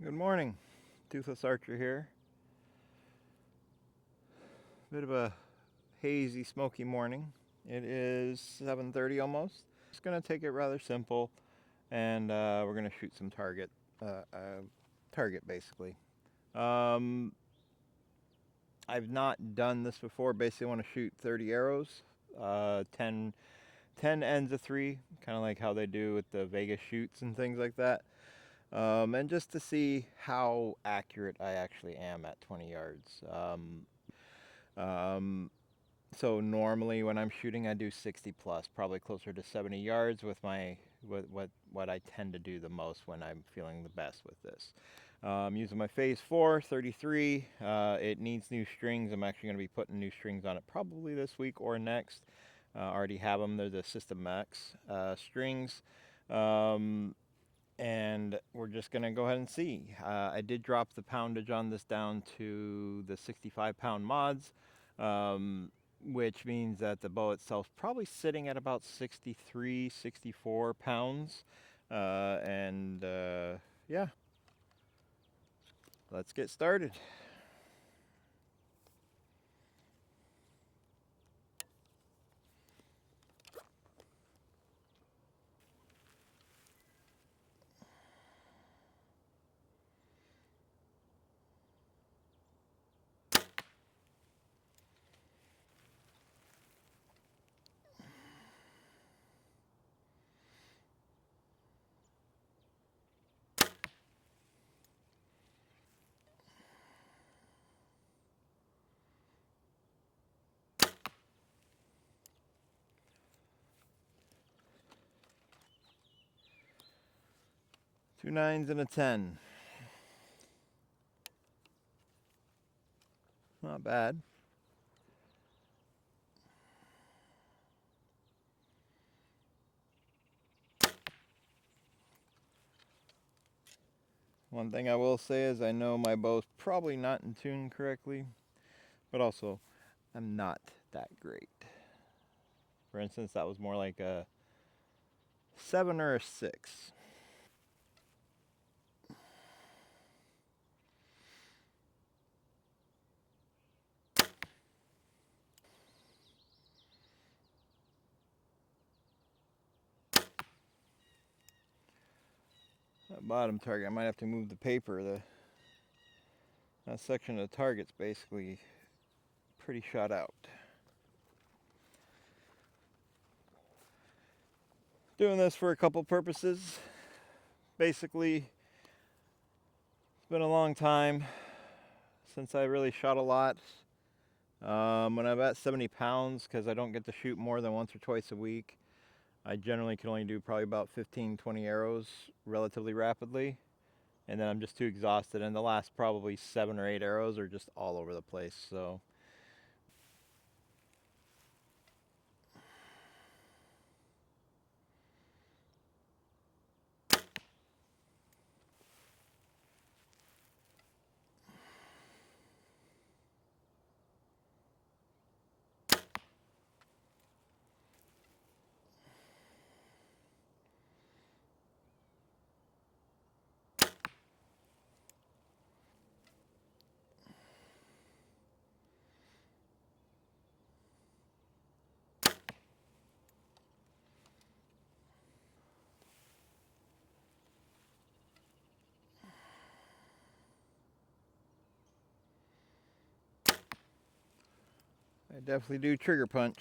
Good morning, Toothless Archer here. Bit of a hazy, smoky morning. It is 7:30 almost. Just gonna take it rather simple, and we're gonna shoot some target basically. Um, I've not done this before. Basically, I want to shoot 30 arrows, 10 ends of 3, kind of like how they do with the Vegas shoots and things like that. And just to see how accurate I actually am at 20 yards. Um, so normally when I'm shooting, I do 60 plus, probably closer to 70 yards with my what I tend to do the most when I'm feeling the best with this. Using my Phase 4 33. It needs new strings. I'm actually going to be putting new strings on it probably this week or next. Already have them. They're the System Max strings. And we're just going to go ahead and see. I did drop the poundage on this down to the 65 pound mods, which means that the bow itself is probably sitting at about 63, 64 pounds. Yeah, let's get started. Two nines and a 10. Not bad. One thing I will say is I know my bow's probably not in tune correctly, but also I'm not that great. For instance, that was more like a 7 or a 6. That bottom target, I might have to move the paper. That section of the target's basically pretty shot out. Doing this for a couple purposes. Basically, it's been a long time since I really shot a lot. When I'm at 70 pounds, because I don't get to shoot more than once or twice a week, I generally can only do probably about 15, 20 arrows relatively rapidly. And then I'm just too exhausted, and the last probably 7 or 8 arrows are just all over the place. So I definitely do trigger punch.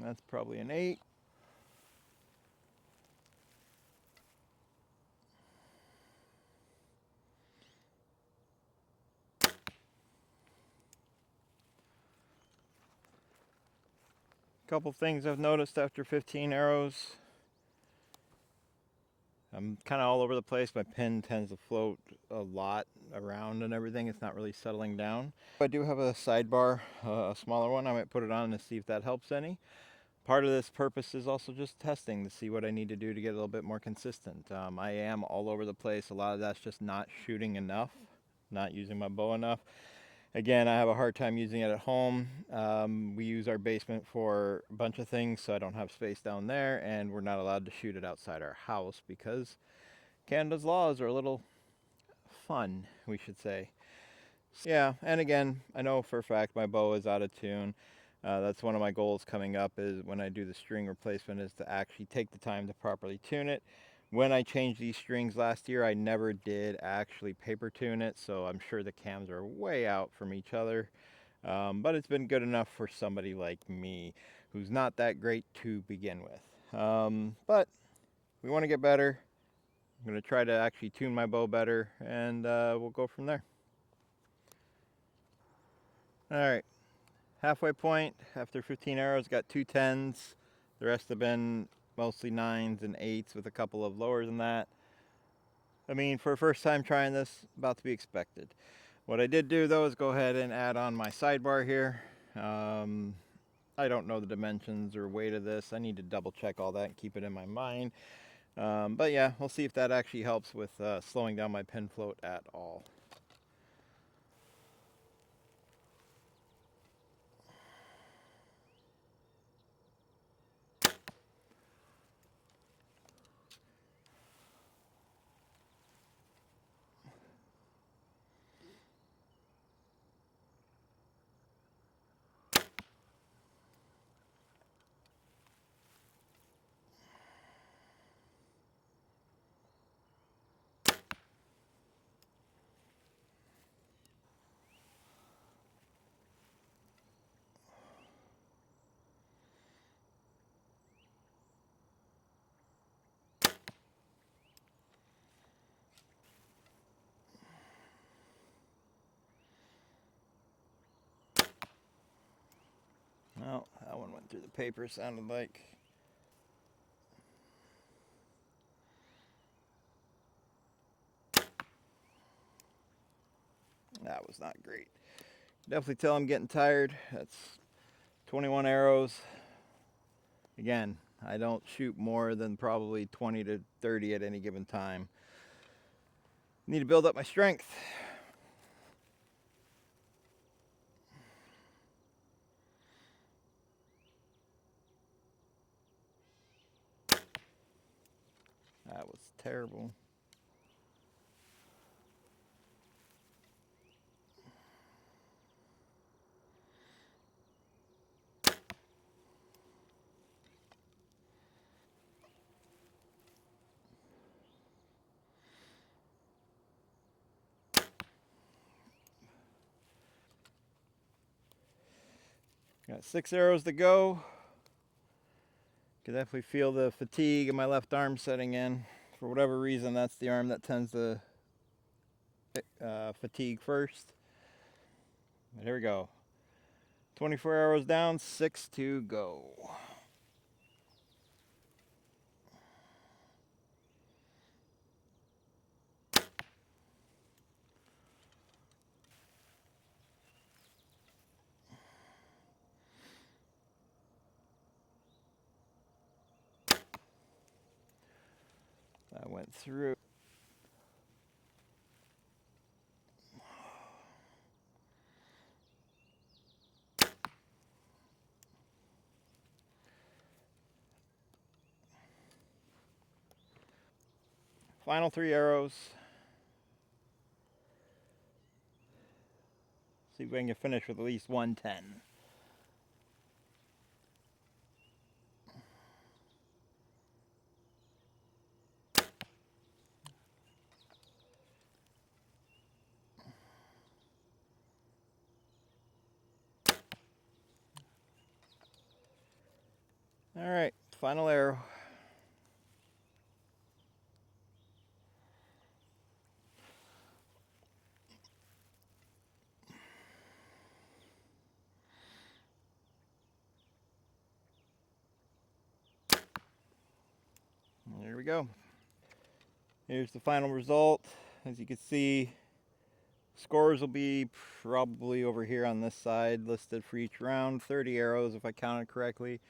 That's probably an 8. Couple things I've noticed after 15 arrows. I'm kind of all over the place. My pin tends to float a lot around and everything. It's not really settling down. I do have a sidebar, a smaller one. I might put it on to see if that helps any. Part of this purpose is also just testing to see what I need to do to get a little bit more consistent. I am all over the place. A lot of that's just not shooting enough, not using my bow enough. Again, I have a hard time using it at home. We use our basement for a bunch of things, so I don't have space down there, and we're not allowed to shoot it outside our house because Canada's laws are a little fun, we should say. Yeah, and again, I know for a fact my bow is out of tune. That's one of my goals coming up, is when I do the string replacement, is to actually take the time to properly tune it. When I changed these strings last year, I never did actually paper tune it, so I'm sure the cams are way out from each other. But it's been good enough for somebody like me, who's not that great to begin with. But we want to get better. I'm going to try to actually tune my bow better, and we'll go from there. Alright, halfway point after 15 arrows, got 2 10s. The rest have been mostly 9s and 8s with a couple of lowers than that. I mean, for a first time trying this, about to be expected. What I did do though is go ahead and add on my sidebar here. I don't know the dimensions or weight of this. I need to double check all that and keep it in my mind. But yeah, we'll see if that actually helps with slowing down my pin float at all. Well, that one went through the paper, sounded like. That was not great. Definitely tell I'm getting tired. That's 21 arrows. Again, I don't shoot more than probably 20 to 30 at any given time. Need to build up my strength. That was terrible. Got 6 arrows to go. Can definitely feel the fatigue in my left arm setting in. For whatever reason, that's the arm that tends to fatigue first. But here we go. 24 arrows down, 6 to go. That went through. Final 3 arrows. See if we can finish with at least 110. All right, final arrow. we go. Here's the final result. As you can see, scores will be probably over here on this side listed for each round. 30 arrows if I counted correctly.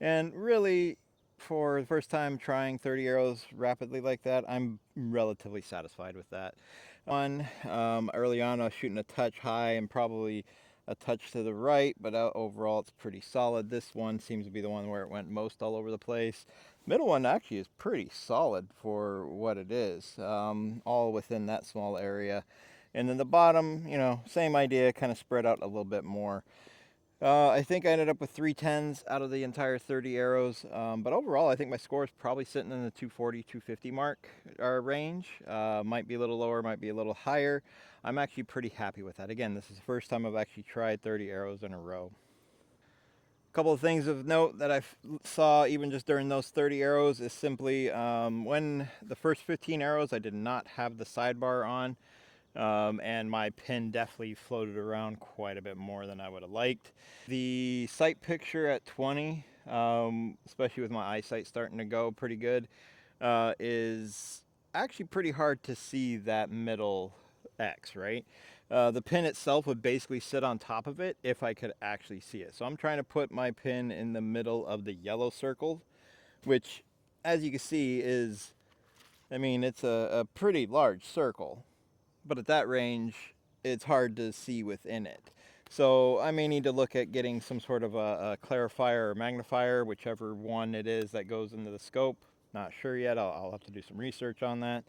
And really, for the first time trying 30 arrows rapidly like that, I'm relatively satisfied with that. Early on I was shooting a touch high and probably a touch to the right, but overall it's pretty solid. This one seems to be the one where it went most all over the place. Middle one actually is pretty solid for what it is, all within that small area. And then the bottom, you know, same idea, kind of spread out a little bit more. I think I ended up with 310s out of the entire 30 arrows, but overall I think my score is probably sitting in the 240, 250 mark range. Might be a little lower, might be a little higher. I'm actually pretty happy with that. Again, this is the first time I've actually tried 30 arrows in a row. A couple of things of note that I saw even just during those 30 arrows is simply when the first 15 arrows I did not have the sidebar on. And my pin definitely floated around quite a bit more than I would have liked. The sight picture at 20, especially with my eyesight starting to go pretty good, is actually pretty hard to see that middle X, right? The pin itself would basically sit on top of it if I could actually see it. So I'm trying to put my pin in the middle of the yellow circle, which, as you can see, is, I mean, it's a pretty large circle. But at that range, it's hard to see within it. So I may need to look at getting some sort of a clarifier or magnifier, whichever one it is that goes into the scope. Not sure yet. I'll have to do some research on that.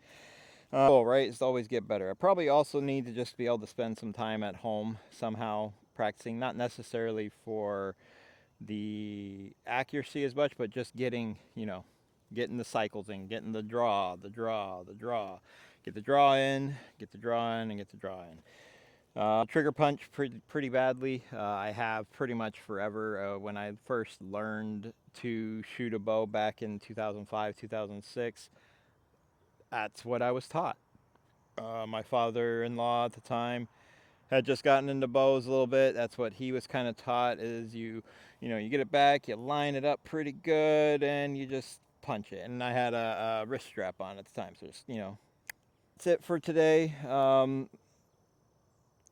Right, it's always get better. I probably also need to just be able to spend some time at home somehow practicing, not necessarily for the accuracy as much, but just getting, you know, getting the cycles in, getting the draw. Get the draw in, get the draw in, and get the draw in. Trigger punch pretty badly. I have pretty much forever. When I first learned to shoot a bow back in 2005, 2006, that's what I was taught. My father-in-law at the time had just gotten into bows a little bit. That's what he was kind of taught, is you know, you get it back, you line it up pretty good, and you just punch it. And I had a wrist strap on at the time, so just, you know. That's it for today.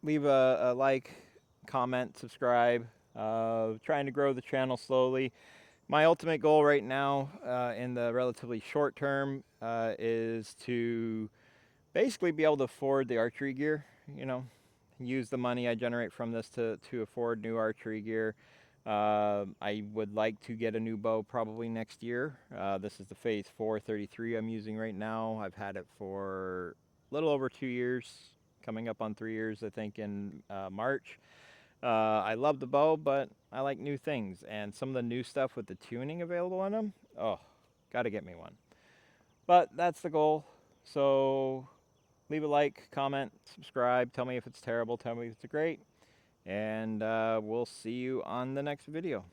Leave a like, comment, subscribe. Trying to grow the channel slowly. My ultimate goal right now, in the relatively short term, is to basically be able to afford the archery gear, you know, use the money I generate from this to afford new archery gear. I would like to get a new bow probably next year. This is the Phase 433 I'm using right now. I've had it for a little over 2 years, coming up on 3 years, I think, in March. I love the bow, but I like new things, and some of the new stuff with the tuning available on them, oh, gotta get me one. But that's the goal. So leave a like, comment, subscribe, tell me if it's terrible, tell me if it's great, and we'll see you on the next video.